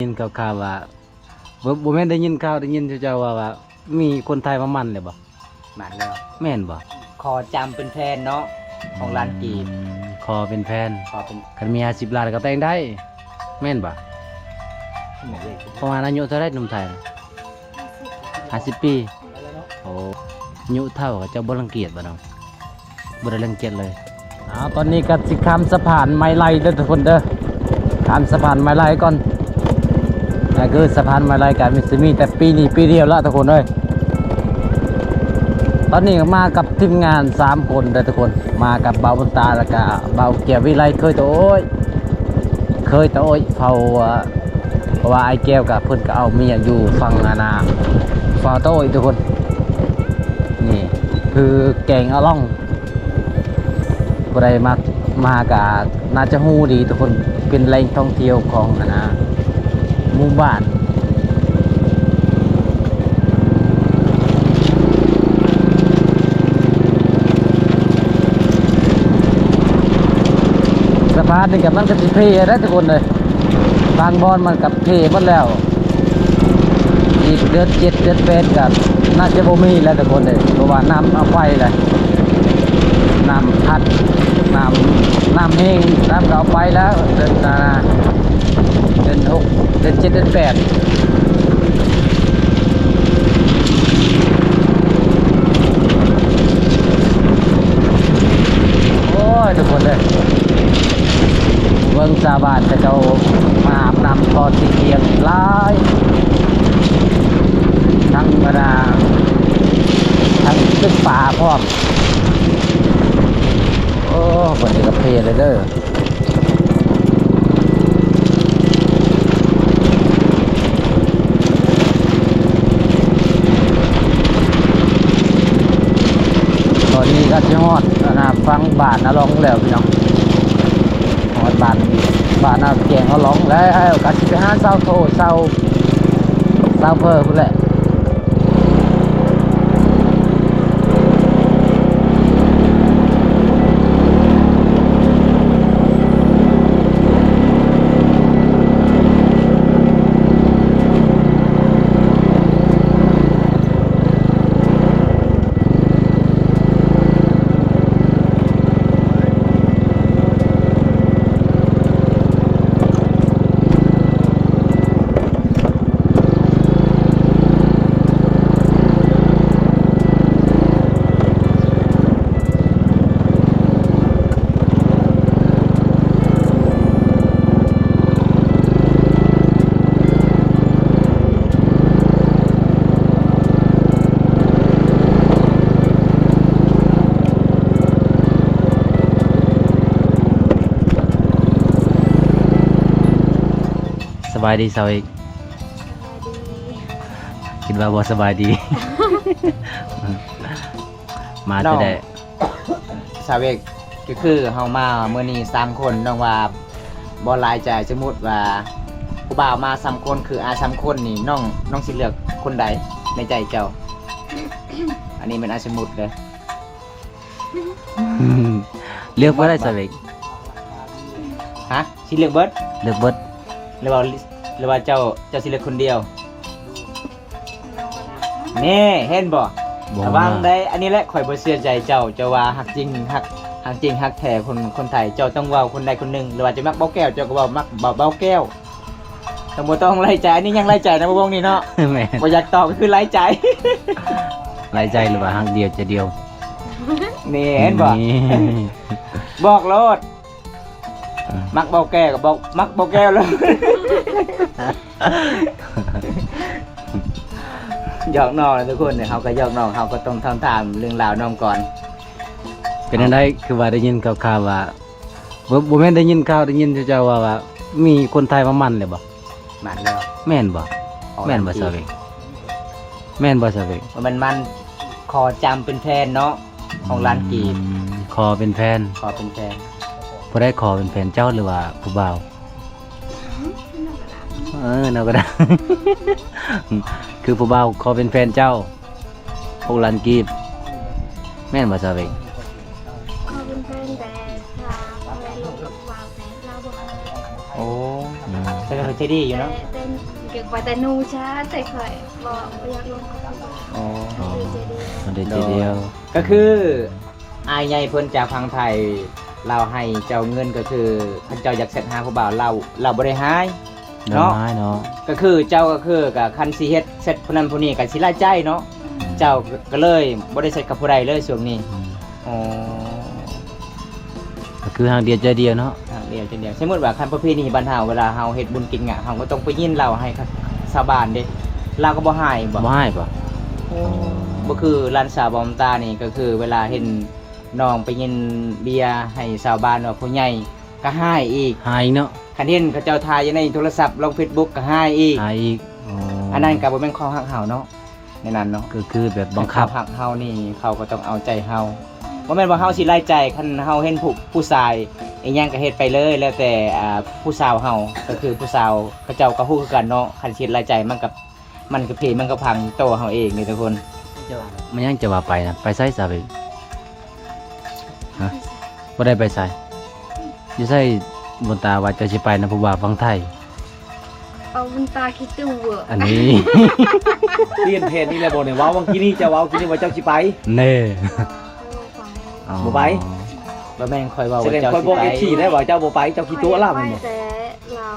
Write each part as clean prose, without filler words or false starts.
ยินข่าวๆว่าบ่แม่นได้ยินข่าวได้ยินเจ้าว่ามีคนไทยมามันเลยบ่หมันแล้ว แม่นบ่ขอจำเป็นแฟนเนาะของร้านกีบ ขอเป็นแฟน ขอเป็น คันมี50ล้านก็แต่งได้แม่นบ่ประมาณอายุเท่าไรหนุ่มไทย50 ปีโอ้อายุเท่ากับเจ้าบ่รังเกียจบ่น้องบ่ได้รังเกียจเลยตอนนี้ก็สิข้ามสะพานไม้ไล่เด้อทุกคนเด้อข้ามสะพานไม้ไล่ก่อนนั่นคือสะพานไม้ไล่กันมีแต่ปีนี้ปีเดียวละทุกคนเอ้ยตอนนี้ก็มากับทีมงาน3คนเด้อทุกคนมากับเบาบุญตาแล้วก็เบาเกียรวิไลเคยโตโอ้ยเฝ้าเพราะว่าไอ้แก้วกับเพิ่นก็เอาเมียอยู่ฝั่งนาเฝ้าโตโอ้ยทุกคนนี่คือแกงอะล่องบ่ได้มากับน่าจะฮู้ดีทุกคนเป็นแหล่งท่องเที่ยวของหมู่บ้านสะพานนี่กับมันก็สิเพได้ทุกคนเลยบางบอนมันกับเพหมดแล้วอีกเดือน7 เดือน8กับน่าจะบ่มีแล้วทุกคนเลยเพราะว่าน้ำเอาไฟเลยน้ำพัดน้ำแห้งน้ำก็เอาไปแล้วเดือน6 เดือน7 เดือน8โอ้ยทุกคนเลยเมืองชาวบ้านเจ้ามาอาบน้ำตอนเที่ยงหลายทั้งบรรดาทั้งตึกป่าพร้อมโอ้วันนี้ก็เพลเลยเด้อตอนนี้ก็จะฮอดฟังบ้านนะร้องแล้วพี่น้องฮอดบ้านนะแกงเขาร้องแล้วก็สิไปหาเศร้าโทเศร้าเพิ่มพุ่นแหละสบายดีสาวอีกคิดว่าบ่สบายดี มาจะได้ สาวเอกก็คือเฮามาเมื่อนี้3คนน้องว่าบ่หลายใจสมมุติว่าผู้บ่าวมา3คนคือ3คนนี่น้องสิเลือกคนใดในใจเจ้า อันนี้มันสมมุติเด้อ เลือกบ่ได้สาวอีก ฮะสิเลือกเบิด เลือกเบิด หรือว่าเจ้าสิเลือกคนเดียวนี่เห็นบ่ระวังได้อันนี้แหละข่อยบ่เชื่อใจเจ้าว่าฮักจริงฮักแท้คนไทยเจ้าต้องเว้าคนใดคนหนึ่งหรือว่าจะมักเบาแก้วเจ้าก็เว้ามักเบาแก้วต้องบ่ต้องไล่ใจอันนี้ยังไล่ใจนะบ่วงนี่เนาะ แม่ บ่อยากตอบก็คือไล่ใจ หลายใจหรือว่าหักเดียวจะเดียว นี่เห็นบ่ บอกโลดมักเบาแก้วก็บอกมักเบาแก้วเลย หยอกน้องนะทุกคนเนี่ยเขาก็หยอกน้องเขาก็ต้องถามเรื่องราวน้องก่อน เป็นอันใดคือว่าได้ยินข่าวๆว่าบ่แม่นได้ยินข่าวได้ยินเจ้าว่ามีคนไทยมามันเลยบ่ หมันแล้ว แม่นบ่แม่นบ่สาวอีกแม่นบ่สาวอีก มันขอจำเป็นแฟนเนาะของร้านกีบ ขอเป็นแฟน ขอเป็นแฟน บ่ได้ขอเป็นแฟนเจ้าหรือว่าผู้บ่าวเราก็ได้ คือผู้บ่าวขอเป็นแฟนเจ้าพวกลันกีบแม่นบ่สาวเอง ขอเป็นแฟนแต่ถ้าแม่ลูกกับวางแฟนเราบอก โอ้ แสดงว่าใจดีอยู่เนาะ แต่เกี่ยวกับแต่นูช้าแต่เคยบอกอยากลงกับ อ๋อ อ๋อ เจดี มันได้ทีเดียว ก็คืออายใหญ่เพิ่นจากพังไทยเราให้เจ้าเงินก็คือท่านเจ้าอยากเสร็จหาผู้บ่าวเราบ่ได้หาย เนาะ เนาะ เนาะ ก็คือเจ้าก็คือกับคันสิเฮ็ดเสร็จผู้นั้นผู้นี้ก็สิรายใจเนาะเจ้าก็เลยบ่ได้เสร็จกับผู้ใดเลยช่วงนี้ อืม อ๋อ ก็คือทางเดียวใจเดียวเนาะ ทางเดียวจังเดียวสมมุติว่าคันประเพณีบ้านเฮาเวลาเฮาเฮ็ดบุญกินงะเฮาก็ต้องไปยินเหล้าให้ชาวบ้านเด้เราก็บ่ให้บ่ บ่ให้ป่ะ บ่คือร้านสาวบอมตานี่ก็คือเวลาเห็นน้องไปยินเบียร์ให้ชาวบ้านว่าผู้ใหญ่ก็ให้อีก ให้เนาะ คันเห็นเขาเจ้าทายอยู่ในโทรศัพท์ลง Facebook ก็ให้อีก ให้อีก อันนั้นก็บ่แม่นข้อหักเฮาเนาะในนั้นเนาะ ก็คือแบบบังคับ หักเฮานี่เขาก็ต้องเอาใจเฮาบ่แม่นว่าเฮาสิไล่ใจคันเฮาเห็นผู้ชายอีหยังก็เฮ็ดไปเลยแล้วแต่ผู้สาวเฮาก็คือผู้สาวเขาเจ้าก็ฮู้คือกันเนาะคันสิไล่ใจมันก็เพมันก็พังโตเฮาเองนี่ทุกคน มันยังจะว่าไปนะไปไสซะเว้ยฮะบ่ได้ไปไสอยู่ไสบนตาว่าจะสิไปนะผู้ว่าฟังไทย เอาบุญตาคิดตู้เวอร์ อันนี้ เปลี่ยนเพจนี่แหละบ่เนี่ยเว้าวังกี้นี่จะเว้ากี้นี่ว่าเจ้าสิไป เน่ ฟัง บ่ไป บ่แม่นค่อยเว้า แส ว่า ดง เจ้า คอย สิ บอก ไป เอฟซีได้ว่าเจ้าบ่ไปเจ้าขี้ตัวล่ะมันบ่ แต่เรา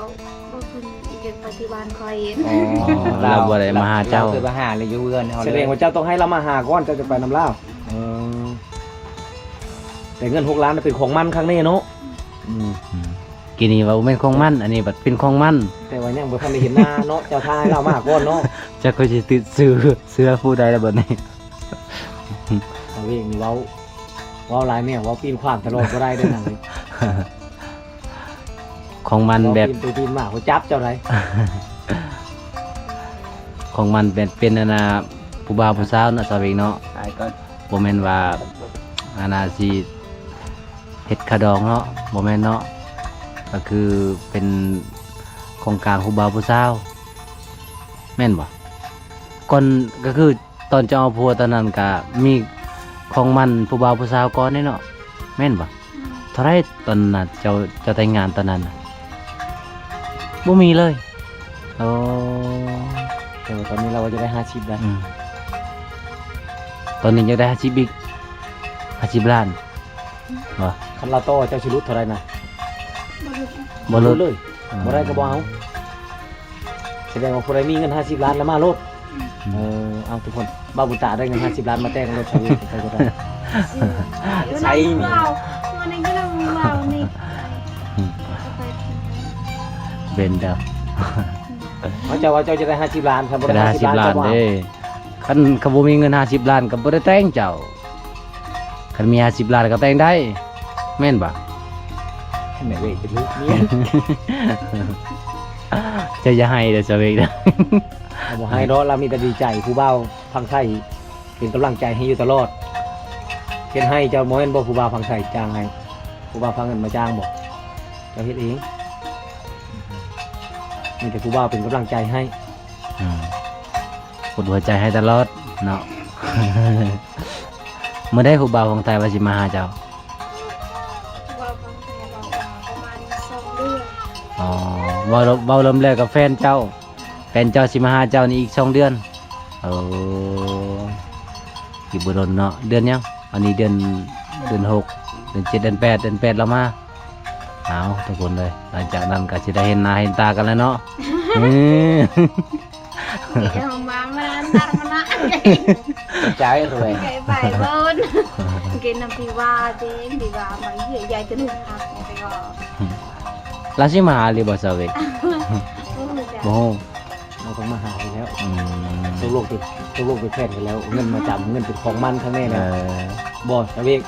บ่คุณเกี่ยวกับปฏิบัติคอย อ๋อ เราบ่ได้มาหาเจ้า เคยมาหาเลยอยู่เฮือนเฮา แส เล ด ย งว่าเจ้าต้องให้เรามาหาก่อนเจ้าจะไปนำลาวแต่เงิน6ล้านน่ะเป็นของมันครั้งนี้เนาะ กินนี่ว่าบ่แม่นของมันอันนี้บัดเป็นของมัน แต่ว่ายังบ่ทันได้เห็นหน้าเนาะเจ้าทายเรามาก่อนเนาะ จะก็สิติดเสื้อผู้ใดแล้วบัดนี้ เอาเองนี่เว้าหลายแม่เว้าปีนขวางตลอดบ่ได้เด้อนั่นเลย ของมันแบบ เว้าปีนไปปีนมาเขาจับเจ้าได ของมันเป็นอันน่ะผู้บ่าวผู้สาวเนาะสาวเองเนาะ ไอ้ก็ บ่แม่นว่าอันน่ะสิเฮ็ดขะดองเนาะบ่แม่นเนาะก็คือเป็นโครงการผู้บ่าวผู้สาวแม่นบ่ก่อนก็คือตอนจะเอาผัวตอนนั้นก็มีของมันผู้บ่าวผู้สาวก่อนเนาะแม่นบ่เท่าไรตอนนั้นเจ้าแต่งงานตอนนั้นน่ะบ่มีเลยโอ้ แต่ว่าตอนนี้เราก็จะได้50แล้ว อืมตอนนี้ยังได้50อีก50ล้านบ่ คันเราโตเจ้าสิรุดเท่าไหร่นะ บ่ลด เลยบ่ได้ก็บ่เอาแสดงว่าผู้ใดมีเงิน50ล้านแล้วมาโลดเอาทุกคนบ้าบุญตาได้เงิน50ล้านมาแต่งรถใช้ไปก็ได้ ใช่เราวันนี้ก็เรานี่ เบนเด้อ เขาจะว่าเจ้าจะได้50ล้านครับบ่ จะ ได้ ได้ 50 50ล้าน ก็บ่ เด้คันเขาบ่มีเงิน50ล้านก็บ่ได้แต่งเจ้าคันมี50ล้านก็แต่งได้แม่นบ่ แม่เว้ยเป็นลูกเมีย จะอย่าให้เด้อเจ้าเองเด้อ เอาบ่ให้ดอกเรามีแต่ดีใจผู้บ่าวพังไทยเป็นกำลังใจให้อยู่ตลอดเฮ็ดให้เจ้าบ่เห็นบ่ผู้บ่าวพังไทยจ้างให้ผู้บ่าวพังเงินมาจ้างบ่เจ้าเฮ็ดเองมีแต่ผู้บ่าวเป็นกำลังใจให้ อืมกดหัวใจให้ตลอดเนาะ เมื่อได้ครูบาของไทยว่าสิมาหาเจ้า ว่าบางทีเราประมาณ2 เดือน อ๋อเว้าเริ่มแรกกับแฟนเจ้าสิมาหาเจ้านี่อีก2 เดือนโอ้กี่บ่ดนเนาะเดือนยังอันนี้เดือน6เดือน7เดือน8เดือน8เรามาเอาทุกคนเลยหลังจากนั้นก็สิได้เห็นหน้าเห็นตากันแล้วเนาะ อืม เดี๋ยวมานั่นมานะ ใจรวย cái bài vơn cái nằm thì qua đến thì qua mấy người dài tới đường học này phải gọi แล้วสิมาหาหรือบ่เซาเวก không được บ่ฮู้ เราต้องมาหาไปแล้ว อืม ตกลงเป็นแฟนกันแล้วเงินมาจำเงินเป็นของมันทั้งแน่ เอ นะ อ บ่ตะเวก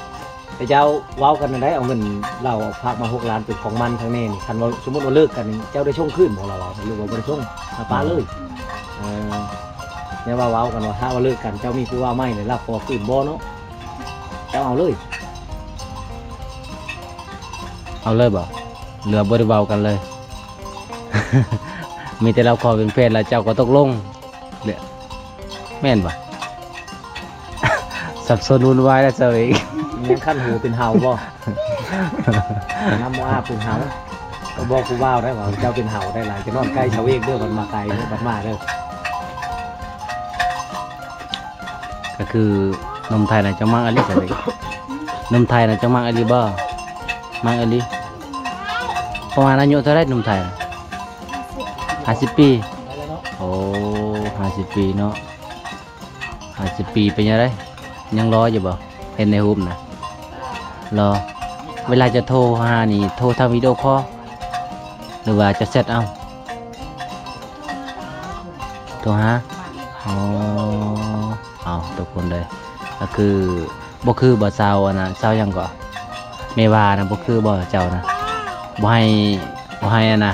แต่เจ้าเว้ากันได้เอาเงินเราพากมา6ล้านเป็นของมันทั้งแน่นี่คันว่าสมมุติว่าเลิกกันนี่เจ้าได้ช่วงขึ้นของเราหรือว่าบ่ได้ช่วงมาป้าเลยเนี่ยว่าเว้ากันว่าถ้าว่าเลิกกันเจ้ามีผู้ว่าไม่เลยรับพอขึ้นบ่เนาะเจ้าเอาเลย เอาเลยบ่เหลือบ่ได้เว้ากันเลย มีแต่เราขอเป็นแฟนแล้วเจ้าก็ตกลงเหลือแม่นบ่ สับสนวุ่นวายแล้วเซาเวก มียังขั้นหูเป็นเห่าบ่ น้ำบ่อาบเป็นเห่า ก็บอกครูบ่าวได้ว่าเจ้าเป็นเห่าได้หลายจะนอนใกล้ชาวเวกเด้อมันมาไกลเด้อมันมาเด้อ ก็คือนมไทยน่ะจะมักอลิซะเลยนมไทยน่ะจะมักอลิบ่มักอลิประมาณอายุเท่าไรนมไทยน่ะ50 ปีโอ้50 ปีเนาะ50 ปีเป็นยังไงยังรออยู่บ่เห็นในรูปน่ะรอเวลาจะโทรหานี่โทรทางวิดีโอคอลหรือว่าจะเซตโทรหาอ๋อเอาทุกคนเลยก็คือบ่คือบ่เซาอะนะเซายังก็เมวานะบ่คือบ่เจ้านะบ่ให้อะนะ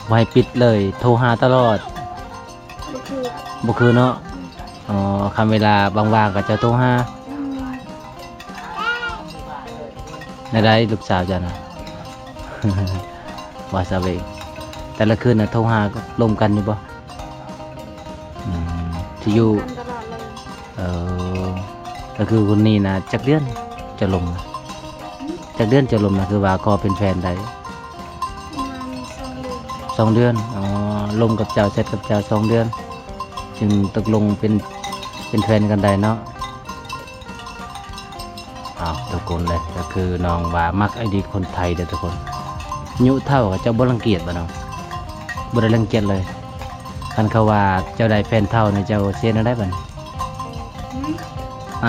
บ่ให้ปิดเลยโทรหาตลอด ก็คือ บ่คือเนาะอ๋อคำเวลาว่างๆก็จะโทรหาในได้ลูกสาวจ้ะนะ ว่าซะเว้ยแต่ละคืนน่ะโทรหาก็ลมกันอยู่บ่ที่อยู่ ทำตลอดเลย ก็คือคนนี้นะจักเดือนจะลมนะจักเดือนจะลมนะคือว่าขอเป็นแฟนได้ ประมาณ2 เดือน 2 เดือนอ๋อลมกับเจ้าเสร็จกับเจ้า2 เดือนจึงตกลงเป็นแฟนกันได้เนาะอ้าวทุกคนเลยก็คือน้องว่ามักไอดีคนไทยเด้อทุกคนอายุเท่ากับเจ้าบ่รังเกียจบ่น้องบ่ได้รังเกียจเลยคันเขาว่าเจ้าได้แฟนเท่านี่เจ้าเสียได้บ่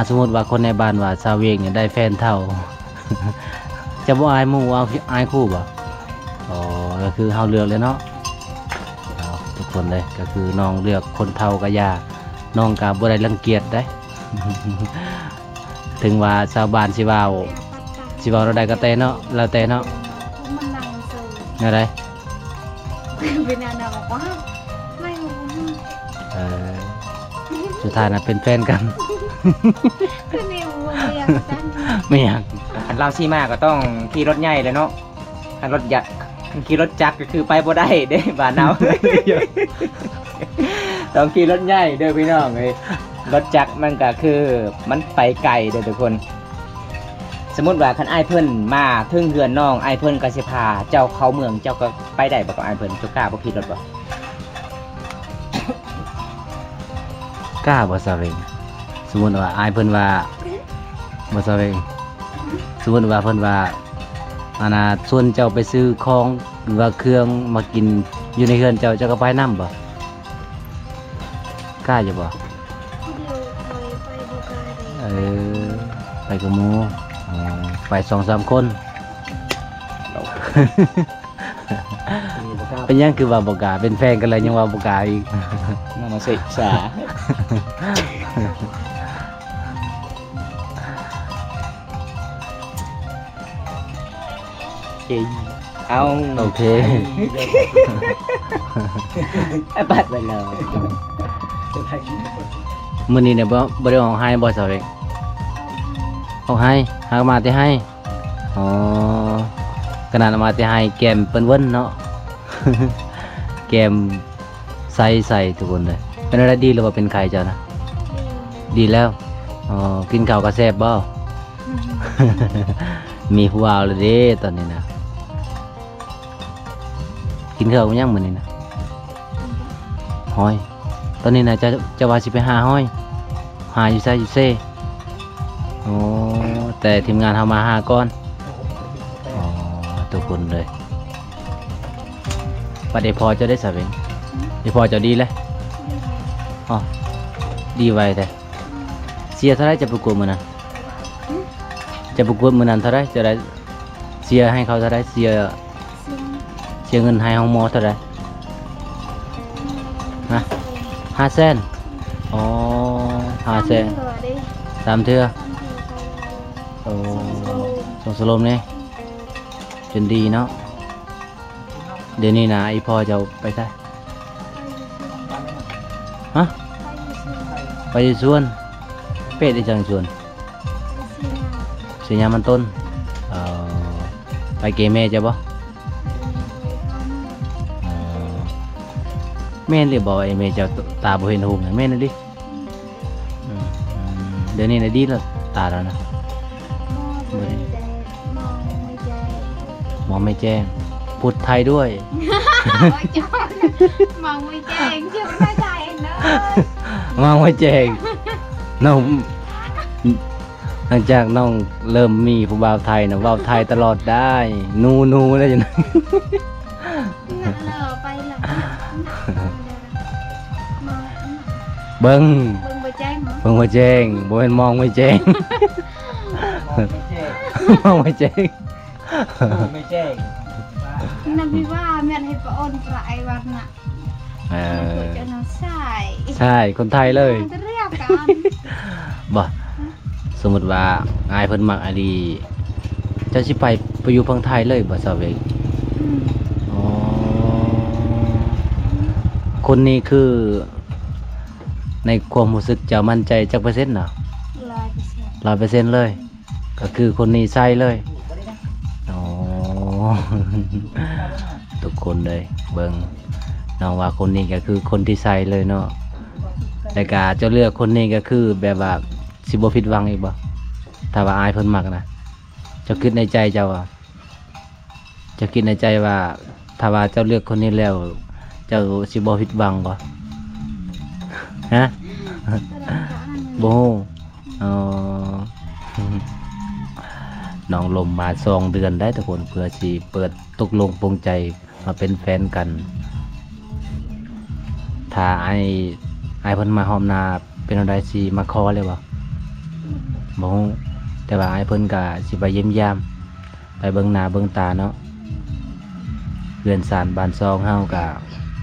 สมมติว่าคนในบ้านว่าซาเวกเนี่ยได้แฟนเท่า จะบ่อายหมู่อายคู่บ่อ๋อก็คือเฮาเลือกเลยเนาะเอาทุกคนเลยก็คือน้องเลือกคนเท่าก็ยาน้องก็บ่ได้รังเกียจได้ ถึงว่าชาวบ้านสิเว้าเราได้ก็แต่เนาะแล้วแต่เนาะ มันนั่งเซอร์ อะไร เป็นแนวบอกว่าไม่รู้ เออสุดท้ายน่ะเป็นแฟนกัน คือนิวไม่อยากจัง ไม่อยาก คันเราซีมาก็ต้องขี่รถใหญ่เลยเนาะคันรถยักษ์คันขี่รถจักรก็คือไปบ่ได้เด้บ้านเรา ต้องขี่รถใหญ่เด้อพี่น้องเอ้ยรถจักรมันก็คือมันไปไกลเด้อทุกคน สมมุติว่าคันอ้ายเพิ่นมาถึงเรือนน้องอ้ายเพิ่นก็สิพาเจ้าเข้าเมืองเจ้าก็ไปได้บ่กับอ้ายเพิ่นเจ้ากล้าบ่ขี่รถบ่ กล้าบ่ซาเวงสมมุติว่าอายเพิ่นว่าบ่ซาเวงสมมุติว่าเพิ่นว่าอาณาส่วนเจ้าไปซื้อของหรือว่าเครื่องมากินอยู่ในเรือนเจ้าก็ไปนำบ่กล้าอยู่บ่ ที่เดียวไปดูกาเลย ไปกับหมู่อ๋อไป 2-3 คน เป็นหยังคือว่าบ่กล้าเป็นแฟนกันเลยยังว่าบ่กล้าอีก มาศึกษา เอา โอเค ไอ้บัดไปเลย มื้อนี้เนี่ยบ่ได้ออกให้บ่ซาเวงออกให้หากมาแต่ให้อ๋อขนาดมาแต่ให้แก้มเปิ้นเว้นเนาะ แก้มใสทุกคนเลยเป็นอะไรดีหรือว่าเป็นไข้เจ้านะดีแล้วอ๋อกินข้าวก็แซ่บบ่ มีผู้เอาเลยเด้ตอนนี้นะกินข้าวยังมื้อนี้นะหอยตอนนี้นะจะว่าสิไปหาหอยหาอยู่ไสอยู่เซ่โอ้แต่ทีมงานเฮามาหาก่อนอ๋อทุกคนเลยบัดนี้พอจะได้สะเวงเดี๋ยวพอจะดีเลยอ๋อดีไวแต่เสียเท่าไรจะประกวดมื้อนั้นจะประกวดมื้อนั้นเท่าไรจะได้เสียให้เขาเท่าไรเสียเงินให้ห้องหมอเท่าไรฮะ500,000อ๋อ500,000 3 เทื่อโอ้ส่งสลมนี่จนดีเนาะเดี๋ยวนี้นะไอพ่อจะไปได้ฮะไปสวนเป็ดไอจังสวนเสียยามันต้นไปเกแม่จะบ่แม่นเลยบอกไอแม่จะตาบ่เห็นหูนะแม่นดิเดี๋ยวนี้นะดีแล้วตาแล้วนะหมอไม่แจ้งพ พูดไทยด้วย โอ้ยจอนมองไม่แจ้งชื่อไม่ใจเนอะ มองไว้แจงน้องหลังจากน้องเริ่มมีผู้บ่าวไทยนะเว้าไทยตลอดได้นูแล้วจัง เลอไปละมอง เบิ่ง เบิ่งไปแจ้งเหรอ เบิ่งไว้แจงบ่แม่นมองไว้แจง มองไว้แจง ไม่แจ้ง นับพี่ว่าแม่ให้ปะอ้นประไอวันน่ะ เออ เจ้าน้องชาย ใช่คนไทยเลย จะเรียกกัน บ่สมมุติว่าอายเพิ่นมักอดีเจ้าสิไปอยู่พังไทยเลยบ่ซาเวก อ๋อคนนี้คือในความรู้สึกจะมั่นใจจักเปอร์เซ็นต์เนาะ 100% 100%เลย ก็คือคนนี้ใช่เลยอ๋อ ทุกคนเลยเบิ่งน้องว่าคนนี้ก็คือคนที่ใช่เลยเนาะแต่ก็เจ้าเลือกคนนี้ก็คือแบบว่าสิบ่ผิดหวังอีกบ่ถ้าว่าอายเพิ่นมักนะเจ้าคิดในใจเจ้าว่าเจ้าคิดในใจว่าถ้าว่าเจ้าเลือกคนนี้แล้ว เจ้าสิบ่ผิดหวังบ่ฮะบ่ฮู้อ๋อ น้องลมมา2 เดือนได้ทุกคนเพื่อสิเปิดตกลงปรงใจมาเป็นแฟนกัน ถ้าไอ้เพิ่นมาหอมนาเป็นอะไรสิมาขอเลยบ่บ่ฮู้แต่ว่าไอ้เพิ่นก็สิไปเยี่ยมยามไปเบิ่งหน้าเบิ่งตาเนาะเรือนศาลบ้านซองเฮาก็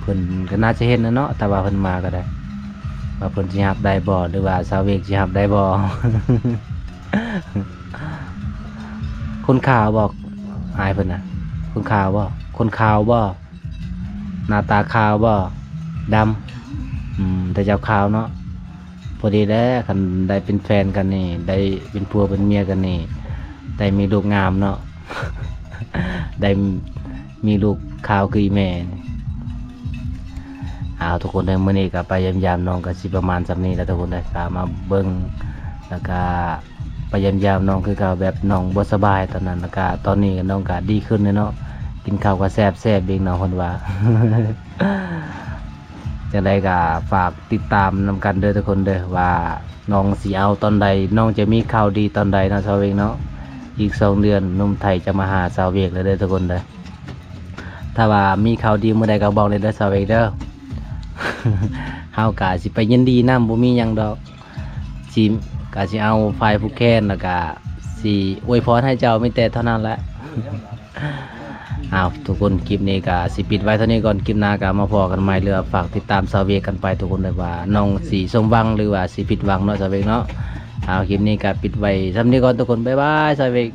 เพิ่นก็น่าจะเห็นนะเนาะแต่ว่าเพิ่นมาก็ได้ว่าเพิ่นสิรับได้บ่หรือว่าสาวเวกสิรับได้บ่ คนขาวบอกอายเพิ่นน่ะคนขาวบ่คนขาวบ่หน้าตาขาวบ่ดำแต่เจ้าขาวเนาะพอดีแล้วคันได้เป็นแฟนกันนี่ได้เป็นผัวเป็นเมียกันนี่ได้มีลูกงามเนาะ ได้มีลูกขาวคืออีแม่นี่เอาทุกคนในมื้อนี้ก็ไปยามๆน้องก็สิประมาณซำนี้แล้วทุกคนได้ก็มาเบิ่งแล้วก็ไปยามๆน้องคือเก่าแบบน้องบ่สบายตอนนั้นแล้วก็ตอนนี้น้องก็ดีขึ้นเลยเนาะกินข้าวก็แซ่บเบงน้องเพิ่นว่า จังไดก็ฝากติดตามนำกันเด้อทุกคนเด้อว่าน้องสิเอาตอนใดน้องจะมีข่าวดีตอนใดเนาะชาวเวกเนาะอีก2 เดือนหนุ่มไทยจะมาหาชาวเวกแล้วเด้อทุกคนเด้อถ้าว่ามีข่าวดีเมื่อใดก็บอกเลยเด้อชาวเวกเด้อ เฮาก็สิไปยินดีนำบ่มีหยังดอกสิก็สิเอาไฟล์ผู้แค้นแล้วก็สิอวยพรให้เจ้ามีแต่เท่านั้นแหละ อ้าวทุกคนคลิปนี้ก็สิปิดไว้เท่านี้ก่อนคลิปหน้าก็มาพอกันใหม่เรือฝากติดตามสาวเวกกันไปทุกคนเลยว่าน้องสีสมหวังหรือว่าสีผิดหวังเนาะสาวเวกเนาะอ้าวคลิปนี้ก็ปิดไว้ทำนี้ก่อนทุกคนบ๊ายบายสาวเวก